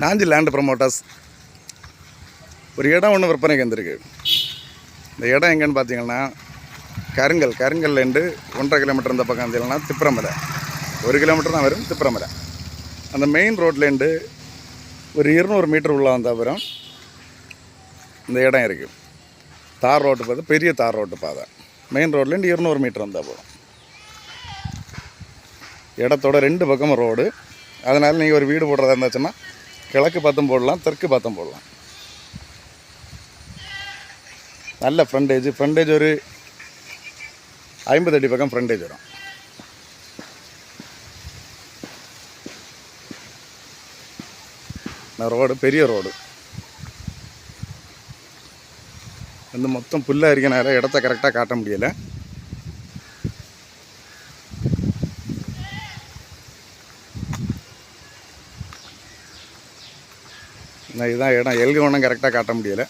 Nanji land promoters ஒரு இடம் ஒன்று விற்பனைக்கு வந்திருக்கு. இந்த இடம் எங்கன்னு பார்த்தீங்கன்னா கருங்கல்லேருந்து 1.5 கிலோமீட்டர் இந்த பக்கம் வந்தீங்கன்னா திப்பரமலை 1 கிலோமீட்டர் தான் வரும். திப்பரமலை அந்த மெயின் ரோட்லேருந்து ஒரு 200 மீட்டர் உள்ள வந்த அப்புறம் இந்த இடம் இருக்குது. தார் ரோட்டு பாதை, பெரிய தார் ரோட்டு பாதை. மெயின் ரோட்லேருந்து 200 மீட்டர் வந்தால் போதும். இடத்தோட 2 பக்கமும் ரோடு. அதனால் நீங்கள் ஒரு வீடு போடுறதா இருந்துச்சுன்னா கிழக்கு பார்த்தும் போடலாம், தெற்கு பார்த்தும் போடலாம். நல்ல ஃப்ரண்டேஜ் ஒரு 50 அடி பக்கம் ஃப்ரண்டேஜ் வரும். ரோடு பெரிய ரோடு வந்து மொத்தம் புல்லாக இருக்கனால இடத்த கரெக்டாக காட்ட முடியலை. இதுதான் இடம். எல்கு ஒன்றும் கரெக்டாக காட்ட முடியலை.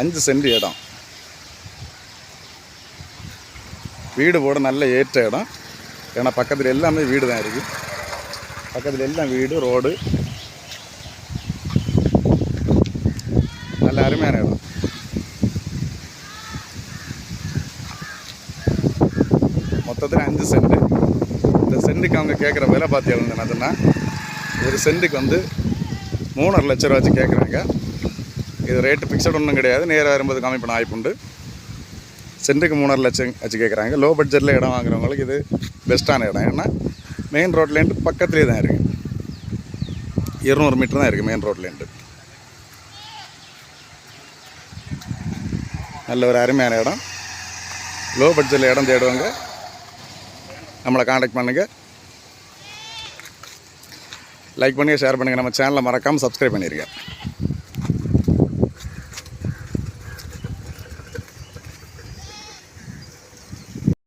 5 சென்ட் இடம். வீடு போட நல்ல ஏற்ற இடம். ஏன்னா பக்கத்தில் எல்லாமே வீடு தான் இருக்குது. பக்கத்தில் எல்லாம் வீடு, ரோடு, நல்ல அருமையான இடம். மொத்தத்தில் 5 சென்ட். இந்த சென்ட்டுக்கு அவங்க கேட்குற விலை பார்த்தீங்கன்னா ஒரு சென்ட்டுக்கு வந்து 3.5 லட்ச ரூபா வச்சு கேட்குறாங்க. இது ரேட்டு ஃபிக்ஸட் ஒன்றும் கிடையாது. நேராக வரும்போது கம்மி பண்ண வாய்ப்புண்டு. சென்ட்டுக்கு 3.5 லட்சம் வச்சு கேட்குறாங்க. லோ பட்ஜெட்டில் இடம் வாங்குறவங்களுக்கு இது பெஸ்ட்டான இடம். ஏன்னா மெயின் ரோட்லேருந்து பக்கத்துலேயே தான் இருக்குது. 200 மீட்டர் தான் இருக்குது மெயின் ரோட்லேருந்து. நல்ல ஒரு அருமையான இடம். லோ பட்ஜெட்டில் இடம் தேடுவாங்க, நம்மளை காண்டாக்ட் பண்ணுங்கள். லைக் பண்ணுங்கள், ஷேர் பண்ணுங்கள். நம்ம சேனலை மறக்காமல் சப்ஸ்கிரைப் பண்ணிடுங்க.